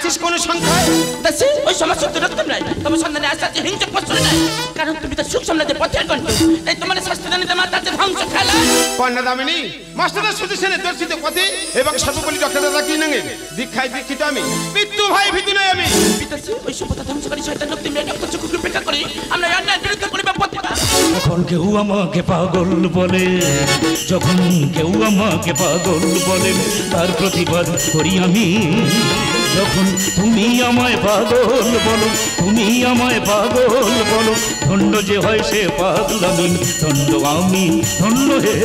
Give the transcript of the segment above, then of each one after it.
আছিস কোন সংখ্যায়? দাসি ওই সমস্ত দূরত্ব নাই, তোমার সন্ধানে আসা যে হিংসা প্রশ্রয় নাই, কারণ তুমি তো সুখ সামলাতে পথের কণ্ঠ, এই তোমার শাস্ত্রদানিতে মাতার যে ধ্বংস খেলা। কন্যা দামিনী মাস্টারদা সুদর্শনে দর্শিত পথে এবং সর্বপল্লী রক্ষাদাতা কি নাঙে দীক্ষায় দীক্ষিত আমি, মৃত্যু ভাই ভীতু নয় আমি। পিতাশ্রী ওই সভ্যতা ধ্বংসকারী শয়তান লোক তুমি একটা চক্ষু উপেক্ষা করি আমরা অন্যায়ের বিরুদ্ধে করিবা প্রতিবাদ। যখন কেউ আমাকে পাগল বলে, যখন কেউ আমাকে পাগল বলে, তার প্রতিবাদ করি আমি। যখন তুমি আমায় পাগল বলো, তুমি আমায় পাগল বলো, ধন্য যে হয় সে পাগলামি, ধন্য আমি, ধন্য হে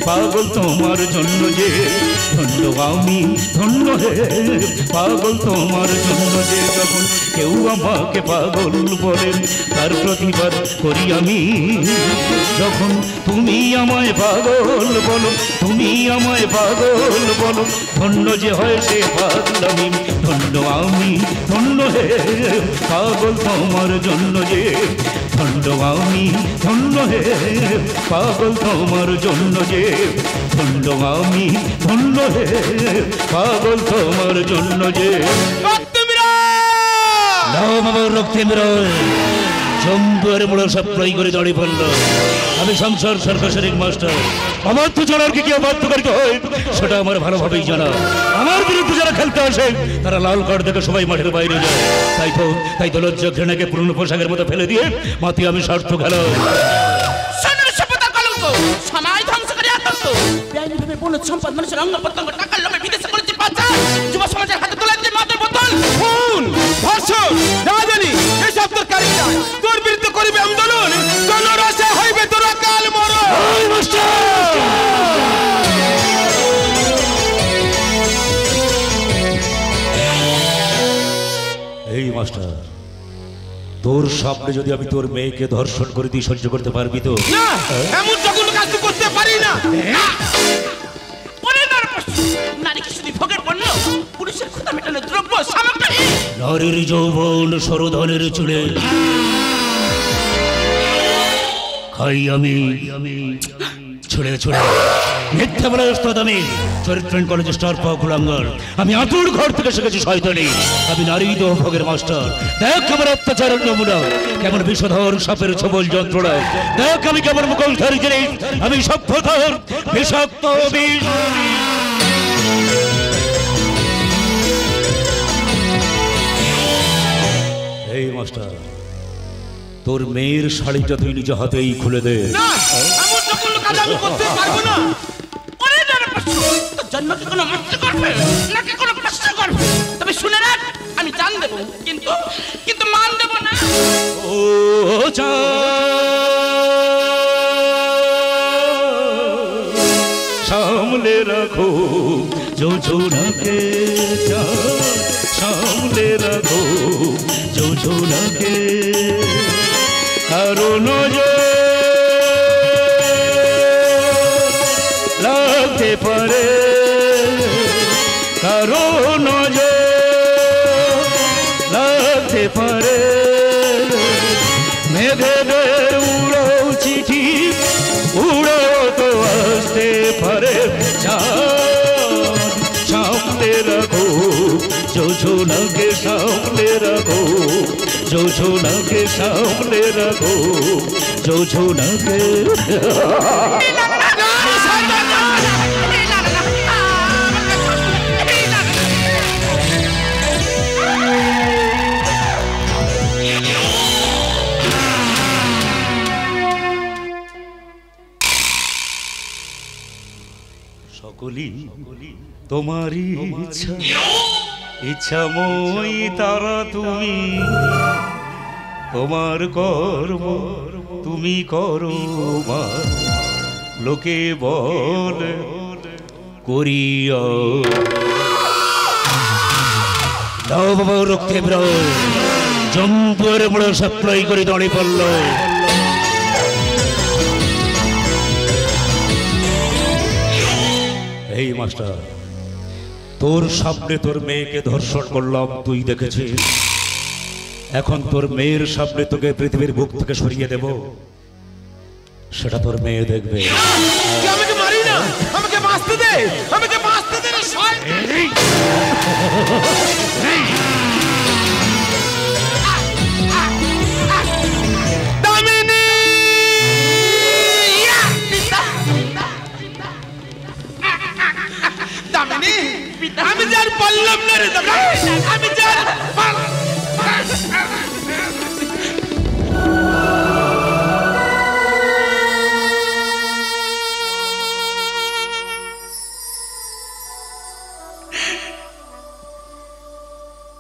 পাগল তোমার জন্য যে, ধন্য আমি, ধন্য হে পাগল তোমার জন্য যে। যখন কেউ আমাকে পাগল বলে, তার প্রতিবাদ করি আমি। যখন তুমি আমায় পাগল বলো, তুমি আমায় পাগল বলো, ধন্য যে হয় সে পাগলামি, ধন্য আমি, ধন্য হে পাগল তোমার জন্য যে, ধন্য আমি, ধন্য হে পাগল তোমার জন্য যে, ধন্য আমি, ধন্য হে পাগল তোমার জন্য যে। জম্বুয়ারে বড় সাপ্লাই করে দাঁড়িয়ে পড়ল। আমি সংসার সর্কসের এক মাস্টার, আমার তো জানার কি অবাধ্য করতে হয় সেটা আমার ভালোভাবেই জানা। আমার বিরুদ্ধে যারা খেলতে আসে তারা লাল কার্ড দেখে সবাই মাঠের বাইরে যায়। তাই তো লজ্জা ঘৃণাকে পুরনো পোশাকের মতো ফেলে দিয়ে মাতি আমি স্বার্থ খেলা। সমাজ ধ্বংস করে আতঙ্ক বেআইনিভাবে বনজ সম্পদ মানুষের অঙ্গ প্রত্যঙ্গ টাকার লোভে বিদেশে করেছে পাচার, যুব সমাজের হাতে তুলে দিয়ে মাদের বোতল খুন ধর্ষণ রাজনী এসব তোর কারিগর, তোর বিরুদ্ধে করিবে আন্দোলন, জনরসে হইবে তোর কাল মরণ। এই মাস্টার, তোর সামনে যদি আমি তোর মেয়েকে ধর্ষণ করে দিই সহ্য করতে পারবি তো? না, এমন জঘন্য কাজ তুই করতে পারি না। নারী কি শুধু ভোগের পণ্য, পুরুষের ক্ষুধা মেটানোর দ্রব্য সামগ্রী। নারীর যৌবন সরধনের চুলে খাই আমি ছুড়ে ছুড়ে। মিথ্যা বলে ওস্তাদ আমি চরিত্রায়ণ কলেজে স্টার পাওয়া কুলাঙ্গার। আমি আতুর ঘর থেকে শিখেছি শয়তানি। আমি নারী ভোগের মাস্টার। দেখ আমার অত্যাচারের নমুনা, কেমন বিষধর সাপের ছবল যন্ত্রণা। দেখ আমি কেমন মুখোশধারী জিনিস, আমি সভ্যতার বিষাক্ত বিষ। এই মাস্টার, তোর মেয়ের শাড়িটা তুই নিজ হাতেই খুলে দে। না, এমন জঘন্য কাজ আমি করতে পারবো না। তোর জন্মকে কোনো মৃত্যু করবে নাকি কোনো প্রশ্ন করবে, তবে শুনে রাখ আমি জান দেবো, কিন্তু মান দেবো না। ও সামলে রাখো যোজনাকে, সামলে রাখো যোজনাকে, কারণ লাগতে পারে, কারণ লাগতে পারে। মেঘেদের উড়ো চিঠি উড়ো তো আসতে পারে। সামনে রাখো যোজনাকে, সামনে রাখো যোজনাকে, সামনে রাখো যোজনাকে। সকলি তোমারই ইচ্ছা, ইচ্ছাময়ী তারা তুমি, তোমার কর্ম তুমি করো মা, লোকে বলে করিয়া। দাও বাবা রক্ষে বেরো, জম্বুয়ারে বড় সাপ্লাই করে দাঁড়িয়ে পড়ল। এই মাস্টার, তোর সামনে তোর মেয়েকে ধর্ষণ করলাম, তুই দেখেছিস। এখন তোর মেয়ের সামনে তোকে পৃথিবীর বুক থেকে সরিয়ে দেব, সেটা তোর মেয়ে দেখবে। আমাকে মারি না, আমাকে বাঁচতে দে, আমাকে বাঁচতে দে।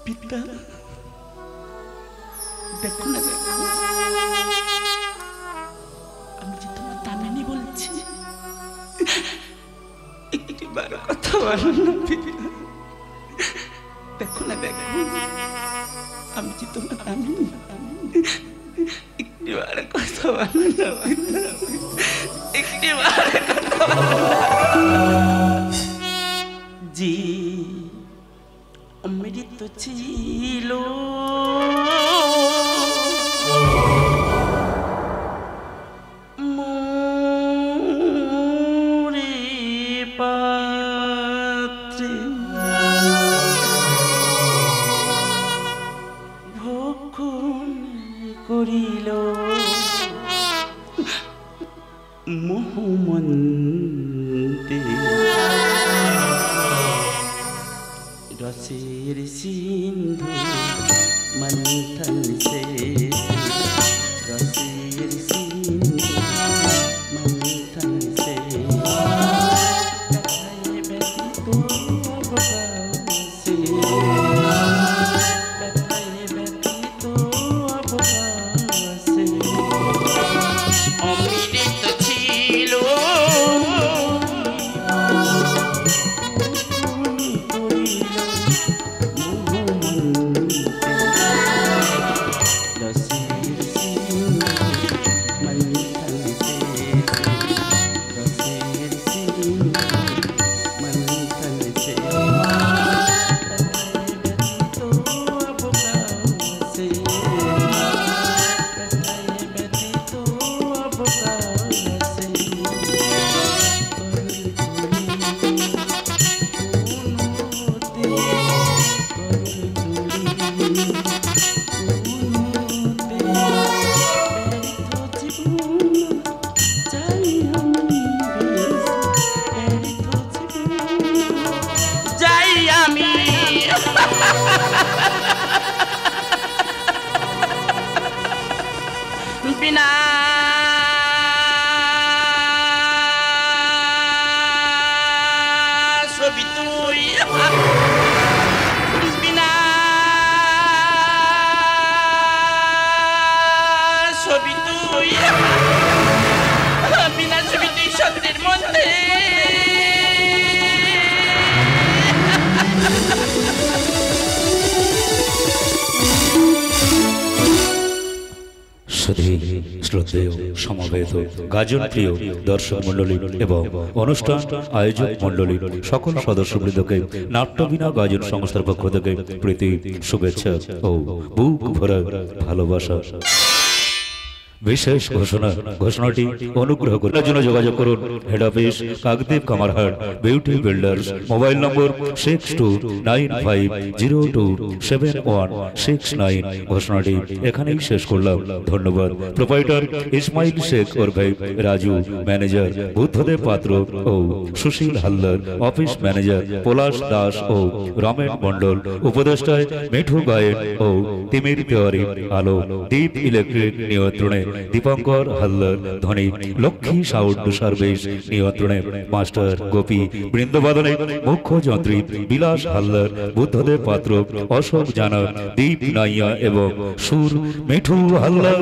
পিতা দেখো না, দেখো আমি যে তোমার দামিনী বলছি, একটি বার কথা বলো না পিতা। দেখো না, দেখো আমি যে তোমার দামিনী, একটি বার কথা বলো না পিতা, একটি বার কথা বলো না। জি অমৃত ছিল মোরে পাত্রে, ভক্ষণ করিল মোহমন্তে, রসের সিন্ধু মন্থন শেষ, রসের সিন্ধু মন্থন শেষ, ব্যথায় ব্যথিত অবকাশে, ব্যথায় ব্যথিত অবকাশে, অমৃত ছিল বিনা ছবি তুই, বিনা ছবি তুই, বিনা ছবি তুই সন্ধ্যের মধ্যে শ্রদ্ধেয় সমবেত গাজন প্রিয় দর্শক মন্ডলী এবং অনুষ্ঠান আয়োজক মন্ডলী সকল সদস্যবৃন্দকে নাট্যবিনা গাজন সংস্থার পক্ষ থেকে প্রীতি শুভেচ্ছা ও বুক ভরা ভালোবাসা। বিশেষ ঘোষণাটি অনুগ্রহ করে জন্য যোগাযোগ করুন head office Kakdwip Kamarhat beauty builders, mobile নম্বর 6295027169। ঘোষণাটি এখানেই শেষ করলাম, ধন্যবাদ। প্রোপাইটার ইসমাইল শেখ ওর ভাই রাজু, ম্যানেজার বুদ্ধদেব পাত্র ও সুশীল হালদার, অফিস ম্যানেজার পলাশ দাস ও রমেন মন্ডল, উপদেষ্টায় মিঠু গায়েন ও তিমির তেওয়ারি, আলো দীপ ইলেকট্রিক নিয়ন্ত্রণে দীপঙ্কর হালদার, ধনী লক্ষ্মী সাউন্ড সার্ভিস নিয়ন্ত্রণে মাস্টার গোপী, বৃন্দবাদনে মুখ্য যন্ত্রী বিলাস হালদার, বুদ্ধদেব পাত্র, অশোক জানা, দীপ নাইয়া এবং সুর মিঠু হালদার।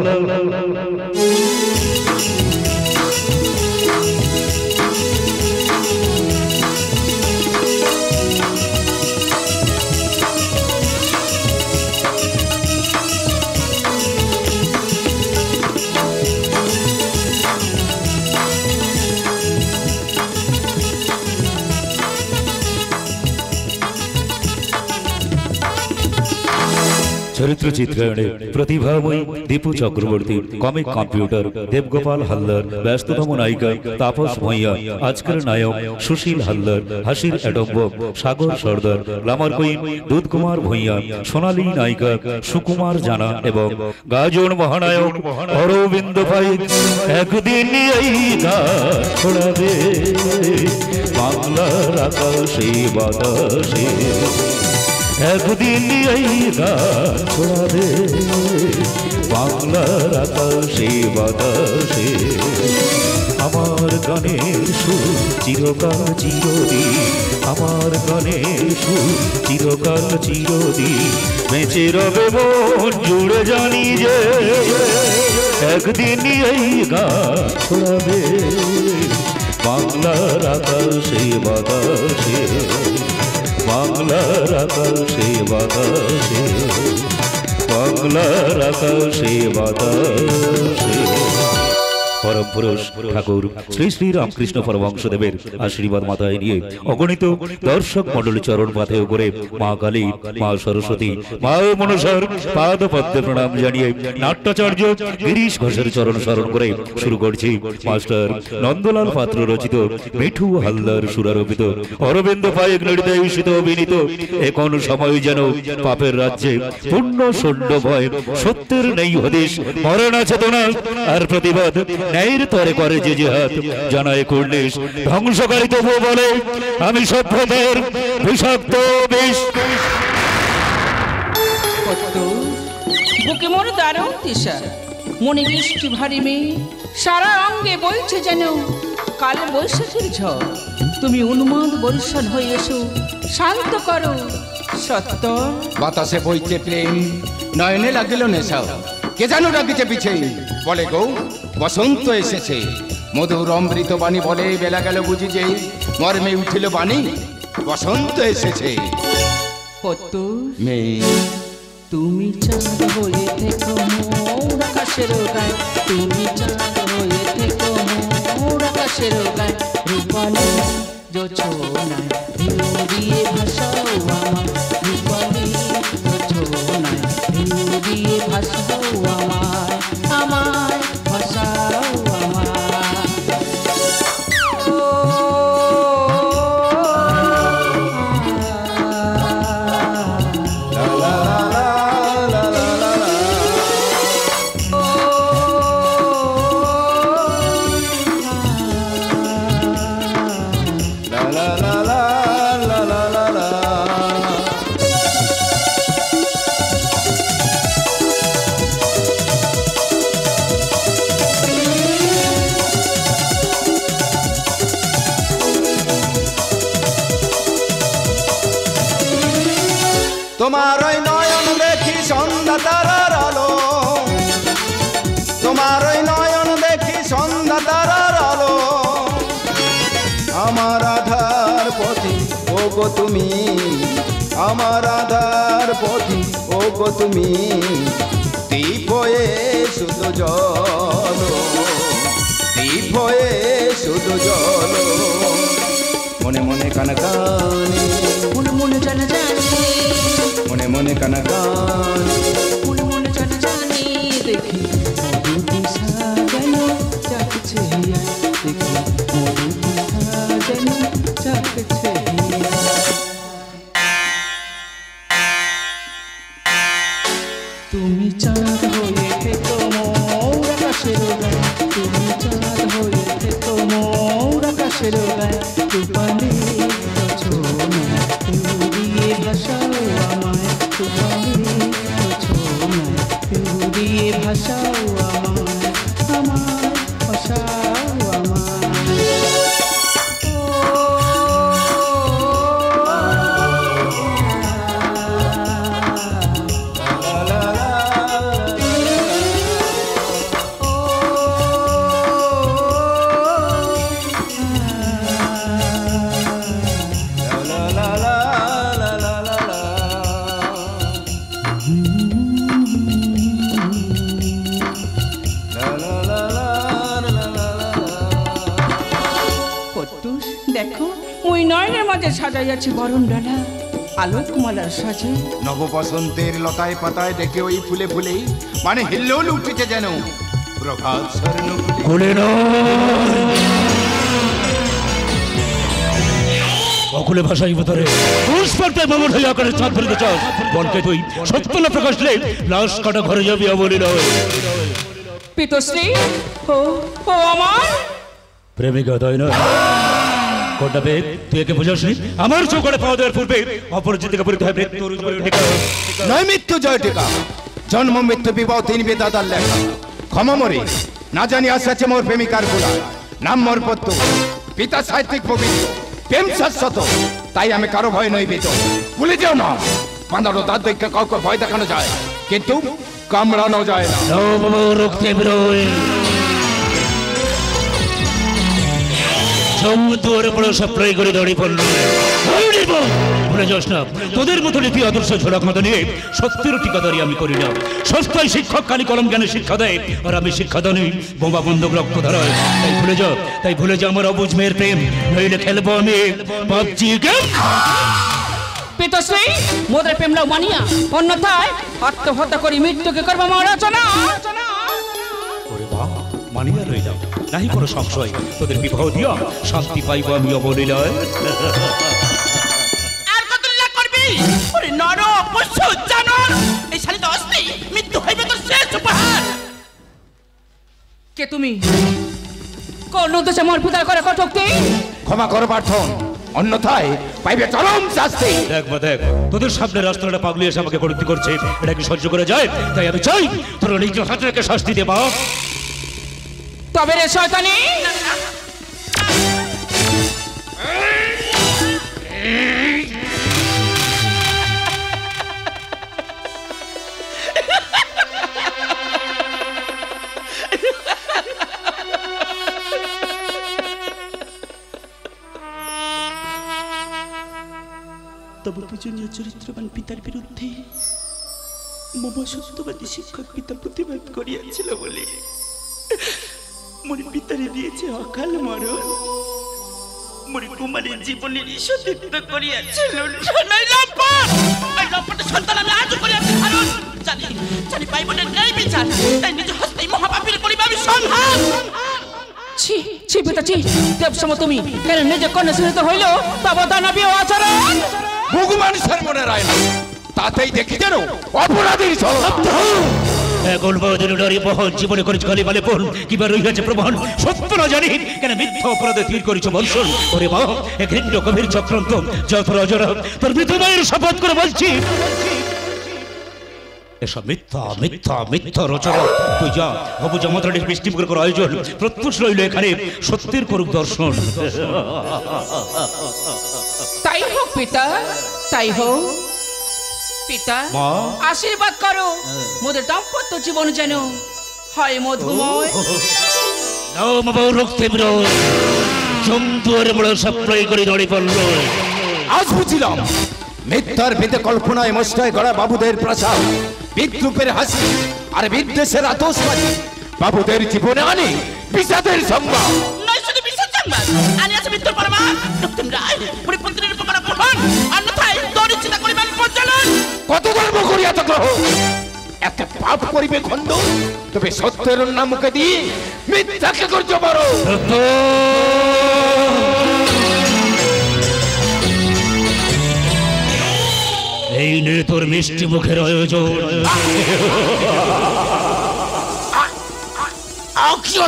চরিত্র চিত্রায়নে প্রতিভাময়ী দীপু চক্রবর্তী, কমিক কম্পিউটার দেবগোপাল হালদার, ব্যস্ততম নায়িকা তাপস ভূঁইয়া, আজকের নায়ক সুশীল হালদার, হাসির অ্যাডম্ব সাগর সর্দার, গ্লামার কুইন দুধ কুমার ভূঁইয়া, সোনালী নায়িকা সুকুমার জানা এবং গাজন মহানায়ক অরবিন্দ ভাই। একদিন এই গান ছড়াবে বাংলার আকাশে বাতাসে, একদিন এই গান ছড়াবে বাংলার আকাশে বাতাসে। আমার গানের সুর চিরকাল চিরদিন, আমার গানের সুর চিরকাল চিরদিন, বেঁচে রবে মন জুড়ে জানি যে একদিন এই গান ছড়াবে বাংলার আকাশে বাতাসে, বাংলার আকাশে বাতাসে, বাংলার আকাশে বাতাসে। পরম পুরুষ ঠাকুর শ্রী শ্রী রামকৃষ্ণ পরমহংসদেবের আশীর্বাদ মাথায় নিয়ে অগণিত দর্শক মণ্ডলী চরণ পাথেয় করে মা কালী, মা সরস্বতী, মা মনসার পাদ পদ্মে প্রণাম জানিয়ে নাট্যাচার্য গিরিশ ঘোষের চরণ স্মরণ করে শুরু করছি মাস্টার নন্দলাল পাত্র রচিত, মিঠু হালদার সুরারোপিত, অরবিন্দ পায়েক নির্দেশিত অভিনীত এখন সময় যেন পাপের রাজ্যে পূর্ণ শূন্য ভয়, সত্যের নেই হদিশ, মরে না চেতনা আর প্রতিবাদ, ন্যায়ের তরে করে যে জিহাদ, জানায় কুর্নিশ ধ্বংসকারী তবু বলে আমি সভ্যতার বিষাক্ত বিষ। বুকে মোর দারুণ তৃষা, মনে বৃষ্টি ভারী মেয়ে, সারা অঙ্গে বইছে যেন কাল বৈশাখীর ঝড়। তুমি উন্মাদ বর্ষণ হয়ে এসো, শান্ত করো সত্য। বাতাসে বইতে প্রেম, নয়নে লাগিল নেশা, কে যেন ডাকিতে পিছে বলে গো বসন্ত এসেছে। মধুর অমৃত বাণী বলে বেলা গেল বুঝি যে, মর্মে উঠিল বাণী বসন্ত এসেছে। মেয়ে তুমি চাঁদ হয়ে থেকো মোর আকাশের গায়ে, তুমি চাঁদ হয়ে থেকো মোর আকাশের গায়ে, রূপালী জোছনায় ঢেউ দিয়ে ভাসাও আমার, রূপালী জোছনায় ঢেউ দিয়ে ভাসাও আমায়, আমায় ভাসাও আমায়। তোমার ওই নয়ন দেখি সন্ধ্যা তারার আলো, তোমার ওই নয়ন দেখি সন্ধ্যা তারার আলো, আমার আধার পথি ও গো তুমি, আমার আধার পথি ও গো তুমি, দীপ হয়ে শুধু জল, দীপ হয়ে শুধু জল, মনে মনে কানকানি, মনে মনে জানা জানি, মনে মনে কানকানি, মনে মনে জানা জানি, দেখি মধু দিশা যেন চাকছে হিয়া, দেখি মধু দিশা যেন চাকছে হিয়া। তুমি চাঁদ হয়ে থেকো মোর আকাশের গায়ে, তুমি চাঁদ হয়ে থেকো মোর আকাশের গায়ে, রূপালী জোছনায় ঢেউ দিয়ে ভাসাও আমায়, রূপালী জোছনায় ঢেউ দিয়ে ভাসাও আমায়, আমায় ভাসাও আমায়। দেখো ওই নয়নের মাঝে সাজাইয়াছি বরণ ডালা, আলোকমালার সাজে নব বসন্তের লতায় পাতায় দেখে ওই ফুলে ফুলে মানে হিল্লোল উঠেছে যেন প্রভাত স্বর্ণ কোলে অকুলে ভাষাই ভেতরে পুষ্পার্থে মামুন হয়ে আকারে চাঁদ ফেলতে চাস, বলকে তুই সত্যলা প্রকাশ লে লাশ কাটা ঘরে যাবি বলি নয়। পিতশ্রী ও ও আমার প্রেমিকা তাই না? কোনটা বেদ তুই একে বুঝাসনি? আমার চোখে পাওয়া দেওয়ার পূর্বে অপরিচিতকে পরিতে হয় মৃত্যুর টিকা, নয় মৃত্যু জয় টিকা, জন্ম মৃত্যু বিবাহ তিন বেদাদার লেখা, ক্ষমা মরে না জানি আসছে মোর প্রেমিকার গুণায়, নাম মোর পত্য, পিতা সাহিত্যিক পবিত্র, প্রেম শাশ্বত, তাই আমি কারো ভয় নই বেত, ভুলে যাও না বাঁধানো দাঁত দেখে কাউকে ভয় দেখানো যায়, কিন্তু কামড়ানো যায় না। রক্তে বেরোয় সমুদ্রের বড় সাপ্লাই করে দাঁড়িয়ে পড়ল। ভুলে যাস না, তোদের মতো নীতি আদর্শ ঝোড়ক মতো নিয়ে সত্যের ঠিকাদারি আমি করি না। সস্তায় শিক্ষক কালি কলম জ্ঞানে শিক্ষা দেয়, আর আমি শিক্ষা দানি বোমা বন্ধক রক্ত ধারায়। তাই ভুলে যা আমার অবুঝ মেয়ের প্রেম, নইলে খেলবো আমি পাবজি গেম। পিতাশ্রী, মোদের প্রেমরাও মানিয়া, অন্যথায় আত্মহত্যা করি মৃত্যুকে করবো মরচনা। ওরে বাহ, মানিয়া রইলাম, নাহি কোনো সংশয়, তোদের বিবাহ দিয়া শান্তি পাইব আমি অবলীলায়। আর কত লীলা করবি? ওরে নর পশু জানোয়ার, এই শালিত অস্তি মৃত্যু হইবে তোর শেষ উপহার। কে তুমি? কোন উদ্দেশ্যে মোর পিতার করে কটুক্তি? ক্ষমা কর প্রার্থন, অন্যথায় পাইবে চরম শাস্তি। দেখ মা দেখ, তোদের সামনে রাস্তাটা পাগলি এসে আমাকে কটুক্তি করছে, এটা কি সহ্য করে যায়? তাই আমি চাই তোরা নিজ হাতে শাস্তি দে বাপ। তবে রে শয়তানি, তবু পূজনীয় চরিত্রবান পিতার বিরুদ্ধে মম সত্যবাদী শিক্ষক পিতা প্রতিবাদ করিয়াছিল বলে মোর পিতারে দিয়েছে অকাল মরণ। মোর কুমারীর জীবনের সতীর্থ করিয়াছিল সন্তান আমি আজও করিয়াছি ধারণ। জানি ভাই বোনের ন্যায় বিচার, তাই নিজ হস্তে মহাপাপীর করিবে আমি সংহার। ছি ছি পিতা ছি, দেবসম তুমি কেন নিজে কন্যা শুনিত হইল তব দানবীয় আচরণ? ভগবান মনে রায় না, তাতেই দেখি যেন অপরাধীর এখন বহুদিন ডরি বহন জীবনে করেছ খালি বলে বোন, কিবা রইয়াছে প্রমাণ সত্য না জানি কেন মিথ্যা অপরাধে তীর করেছ বর্ষণ। ওরে বাবা, এক ঘৃণ্য গভীর চক্রান্ত, যত রজরা তোর মৃত মায়ের শপথ করে বলছি এসব মিথ্যা মিথ্যা মিথ্যা রচনা। তুই যা হবু জামাতাটির বৃষ্টি করে আয়োজন, প্রত্যুষ রইল এখানে সত্যের করুক দর্শন। তাই হোক পিতা, তাই হোক। পিতা আশীর্বাদ করো, মোদের দাম্পত্য জীবন যেন হয় মধুময়। রক্তে বেরোয় জন্তুর বড় সাপ্লাই করে দাঁড়িয়ে পড়ল। আজ বুঝিলাম মিথ্যার ভেদে কল্পনায় মস্তায় গড়া বাবুদের প্রাসাদ, বিদ্রুপের হাসি আর বিদ্বেষের আতশবাজি বাবুদের জীবনে আনে বিষাদের সংবাদ। নয় শুধু বিশ্বাস সংবাদ, আনি আছে মৃত্যুর পরমাণ। রক্তিম রায় পরিপন্থীর উপকার গ্রহণ, অন্যথায় দরিচিতা করিবেন প্রজ্বলন। কত ধর্ম করিয়া তো গ্রহ, এত পাপ করিবে খণ্ড, তবে সত্যের নামকে দিয়ে মিথ্যাকে করতে পারো। এই নে তোর মিষ্টি মুখের আয়োজন।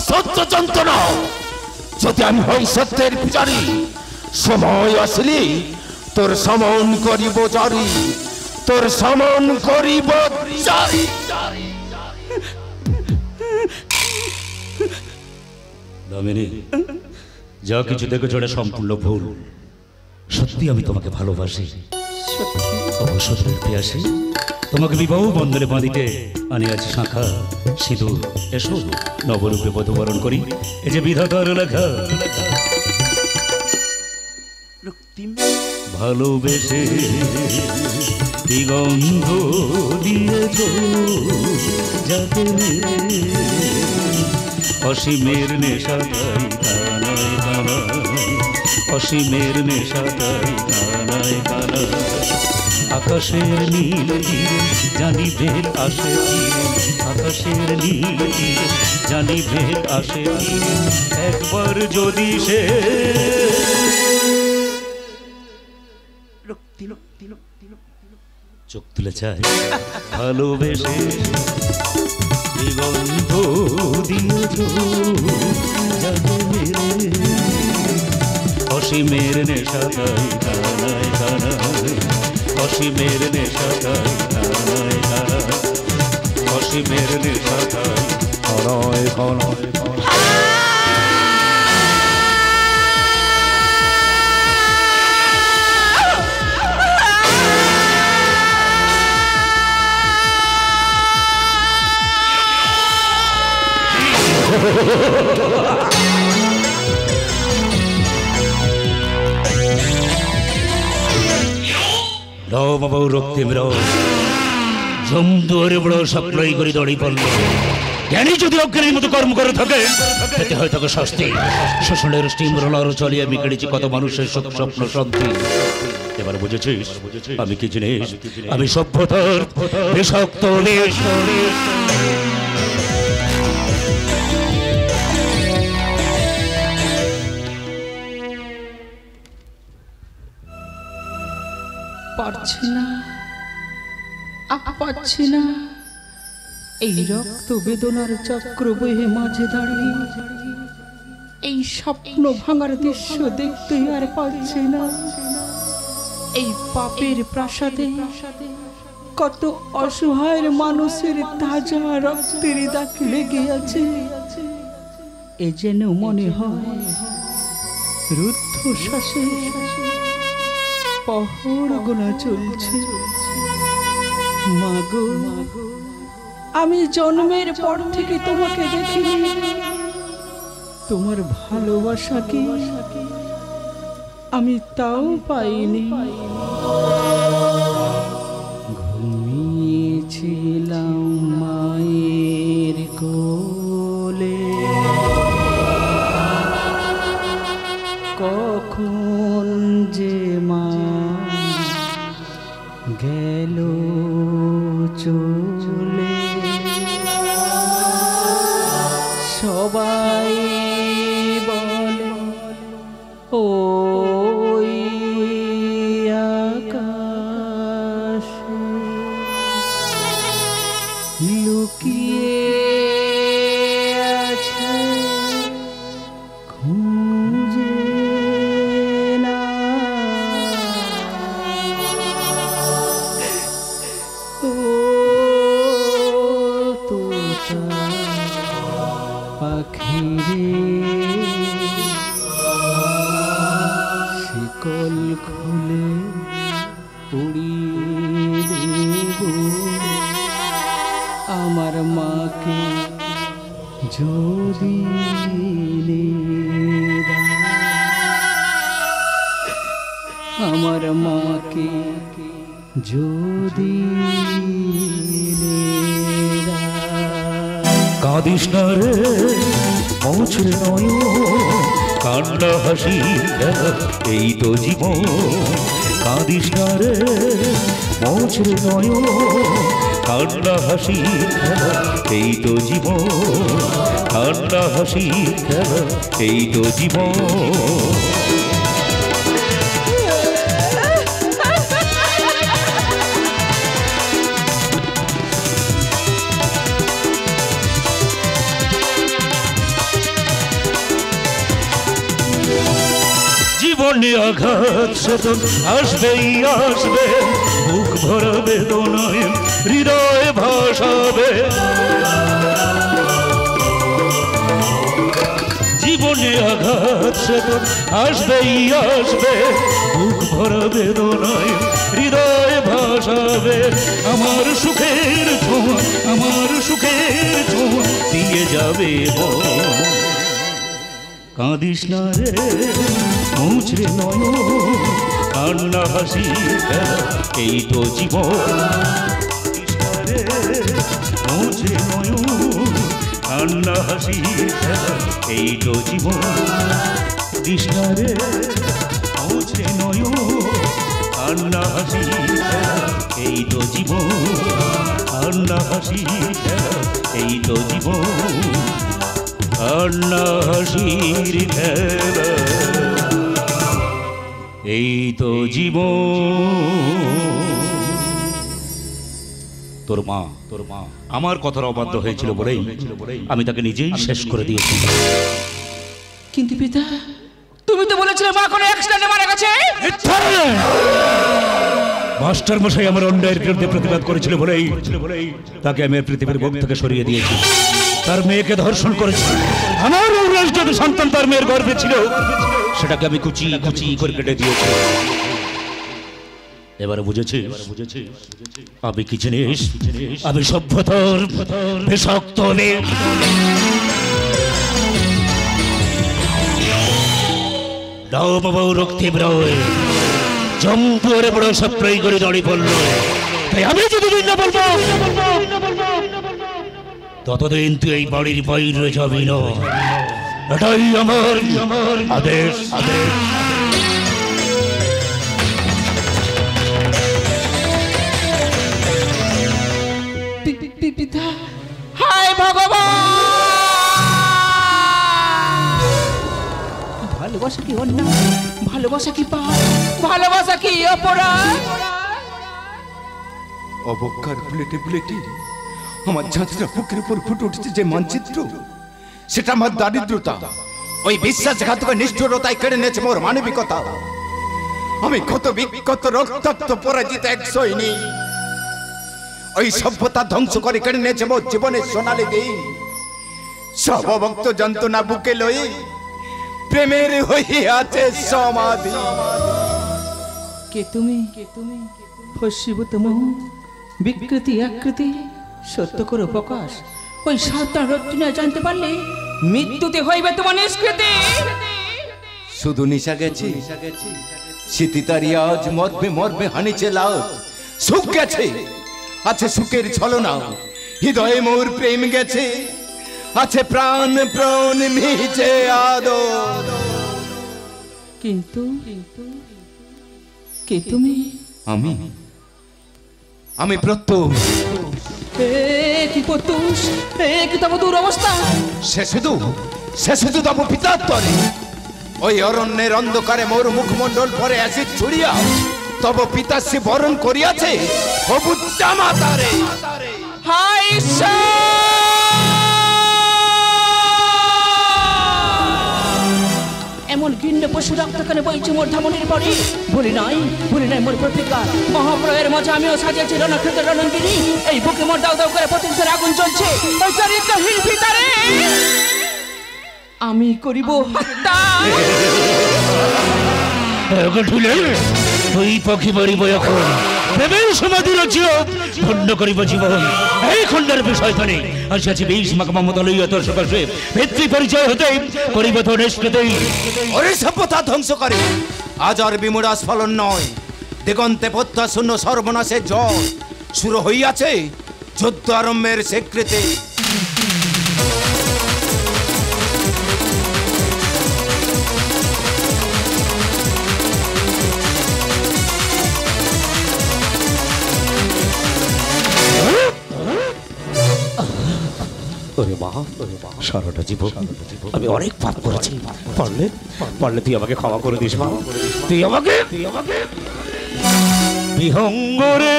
সত্য যন্ত্রণা, যদি আমি হই সত্যের পূজারী, সময় আসলে তোর সমন করিব জারি, তোর সমন করিব জারি। দামিনী, যা কিছু দেখেছ এটা সম্পূর্ণ ভুল। সত্যি আমি তোমাকে ভালোবাসি, অবসরের পেয়াসী। তোমাকে বিবাহ বন্ধনে বাঁধিতে আনি আজ শাখা সিঁদুর। এসো নবরূপে বধূবরণ করি, এ যে বিধাতার লেখা। ভালোবেসে কি গন্ধ দিয়েছ যাতে অসীমের নেশাটাই কানায় কানায়, অসীমের নেশাটাই কানায় কানায়। আকাশের নীল তীরে জানি ভেদ আসে তীরে, আকাশের নীল তীরে জানি ভেদ আসে তীরে। একবার যদি সে চোখ তুলে চায় ভালোবেসে দিগন্ধ দিয়েছ অসীমের নেশাটাই কানায় কানায়, অসীমের নেশাটাই কানায় কানায়, অসীমের নেশাটাই কানায় কানায় কানায়। বাবু রক্তে মের জমদুয়ারে বড় সাপ্লাই করে দড়ি পড়ল। জ্ঞানী যদি অজ্ঞানীর মতো কর্ম করে থাকে এতে হয় তাকে শাস্তি। শোষণের স্টিম রোলার চালিয়ে আমি কেটেছি কত মানুষের শত স্বপ্ন শান্তি। এবার বুঝেছিস আমি কি জিনিস? আমি সভ্যতার বিষাক্ত বিষ। পারছি না, পারছি না, এই রক্ত বেদনার চক্র বয়ে মাঝে দাঁড়িয়ে এই স্বপ্ন ভাঙার দৃশ্য দেখতে আর পাচ্ছি না। এই পাপের প্রাসাদে কত অসহায় মানুষের তাজা রক্তের দাগ লেগে আছে। এ যেন মনে হয় রুদ্ধশ্বাসে পহর গোনা চলছে। মাগো, আমি জন্মের পর থেকে তোমাকে দেখিনি, তোমার ভালোবাসাকে আমি তাও পাইনি। ঘুমিয়েছিলাম মায়ের কোলে, কখন যে মা গেল চলে। সবাই বলে ওই আকাশে লুকিয়ে আছে, খুঁজে না। ও তোতা পাখি রে, শিকল খুলে উড়িয়ে দেব আমার মাকে যদি আমার মাকে যদি কাঁদিস না রে মুছরে নয় কান্না হাসি এই তো জীবন। কাঁদিস না রে মুছরে নয় কান্না হাসি এই তো জীবন। কান্না হাসি এই তো জীবন। জীবনে আঘাত সতন আসবেই আসবে, বুক ভরা বেদনায় হৃদয় ভাসাবে। জীবনে আঘাত সতন আসবেই আসবে, বুক ভরা বেদনায় হৃদয় ভাসাবে। আমার সুখের ছোঁয়া, আমার সুখের ছোঁয়া দিয়ে যাবে মন। কাঁদিস না রে মুছরে নয় কান্না হাসি এই তো জীবন। কাঁদিস না রে মুছরে নয় কান্না হাসি এই তো জীবন। কাঁদিস না রে মুছরে নয় কান্না হাসি এই তো জীবন। কান্না হাসি এই তো জীবন। কান্না হাসির খেলা এই তো জীবন। তোর মা আমার কথার অবাধ্য হয়েছিল বলেই আমি তাকে নিজেই শেষ করে দিয়েছি। কিন্তু পিতা, তুমি তো বলেছিলে মা কোনো অ্যাক্সিডেন্টে মারা গেছে। মাস্টার মশাই আমার অন্যায়ের বিরুদ্ধে প্রতিবাদ করেছিল বলেই তাকে আমি পৃথিবীর বুক থেকে সরিয়ে দিয়েছি। তার মেয়েকে ধর্ষণ করেছে। আমার যদি সন্তান তার মেয়ের গর্ভে ছিল সেটাকে আমি কুচি কুচি করে কেটে দিয়েছি। এবারে বুঝেছি আমি কি জিনিস? আমি সভ্যতার বিষাক্ত দাও বাবু রক্তে ব্রয় জম্পুরে বড় সপ্রাই করে দাঁড়িয়ে পড়লো। তাই আমি যদি না বলবো ততদিন তুই এই বাড়ির বাইরে যাবি না, এটাই আমার আদেশ। পিতা, হায় ভগবান! ভালোবাসা কি অন্যায়, ভালোবাসা কি পাপ, ভালোবাসা কি অপরাধ? অবজ্ঞার বুলেটে বুলেটে আমার ঝাঁঝরা বুকের উপর ফুটে উঠেছে যে মানচিত্র, সেটা আমার দারিদ্রতা, ওই বিশ্বাসঘাতকের নিষ্ঠুরতায় কেড়ে নিয়েছে মোর মানবিকতা। আমি কত বিক্ষত রক্তাক্ত পরাজিত এক সৈনিক, ওই সভ্যতা ধ্বংস করে কেড়ে নিয়েছে মোর জীবনের সোনালী দিন। সব ভক্ত যন্ত্রণা বুকে লই প্রেমের হইয়াছে সমাধি। কে তুমি? ফসিবতম বিকৃতি আকৃতি সত্য করো প্রকাশ। ওই সাতটা রত্ন জানতে পারলে মৃত্যুতে হইবে তোমার নিষ্কৃতি। শুধু নিশা গেছে, স্মৃতি তার আজ মরবে মরবে হানিছে লাজ। সুখ গেছে, আছে সুখের ছলনা, হৃদয়ে মোর প্রেম গেছে, আছে প্রাণ প্রাণ মিছে আদর। কিন্তু কে তুমি? আমি প্রত্যুষ। কি প্রত্যুষ, কি তব দুরবস্থা? সে শুধু তব পিতার তরে, ওই অরণ্যের অন্ধকারে মোর মুখমণ্ডল পরে অ্যাসিড ছুড়িয়া তব পিতাশ্রী বরণ করিয়াছে অবুজ্জা মাতারে। হায় ঈশ্বর! এমন ঘৃণ্য পশু রক্তখানে বইছে মোর ধামনের পরে। ভুলি নাই মোর প্রতিজ্ঞা, মহাপ্রয়ের মাঝে আমিও সাজিয়েছি রণক্ষেত্রের রণঙ্গিনী। এই বুকে মোর দাউ দাউ করে প্রতিষ্ঠার আগুন চলছে। ওই চরিত্রহীন পিতারে আমি করিব হত্যা। তুই পক্ষী মরিব এখন, প্রেমের সমাধি রাজ্য খণ্ড করিব জীবন। এই খণ্ডের বিষয় তো নেই। আসিয়াছি 20 মাঘ মমতা লইয়া তোর সকাশে পিতৃ পরিচয় হতে করিব তোর নিষ্কৃতি। ওরে সভ্যতা ধ্বংস করে আজ আর বিমূঢ় স্ফলন নয়, দিগন্তে পথ্যা শূন্য সর্বনাশে জয় শুরু হইয়াছে যুদ্ধ আরম্ভের স্বীকৃতি। সারাটা জীবন আমি অনেক পাপ করেছি, পারলে তুই আমাকে ক্ষমা করে দিস মা। তুই আমাকে বিহঙ্গরে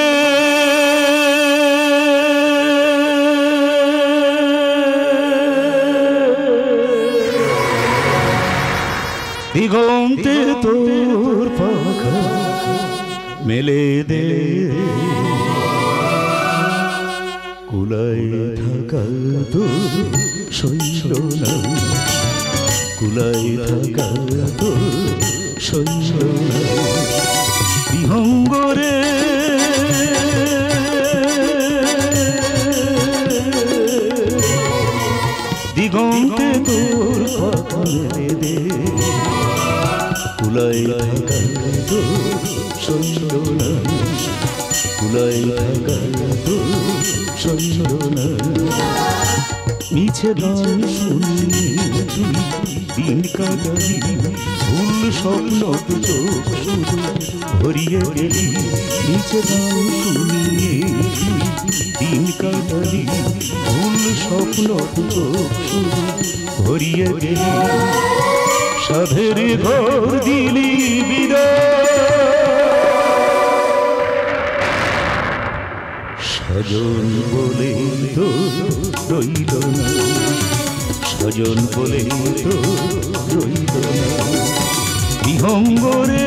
দিগন্তে তোর পাখা মেলে দে, কুলাই থাকা তো সইল না, কুলাই থাকা তো সইল না বিহঙ্গরে। দিগন্তে তোর পাখা মেলে দে, কুলাই থাকা তো সইল না, কুলাই থাকা তো সইল না। মিছে গান শুনিয়ে তুই দিন কাটালি, ভুল স্বপ্ন চোখ শুধু ভরিয়ে গেলি। মিছে গান শুনিয়ে তুই দিন কাটালি, ভুল স্বপ্ন চোখ শুধু ভরিয়ে গেলি। সাধের ঘর দিলি বিদায়, সজন বলে তো রইল না, সজন বলে তো রইল না বিহঙ্গরে।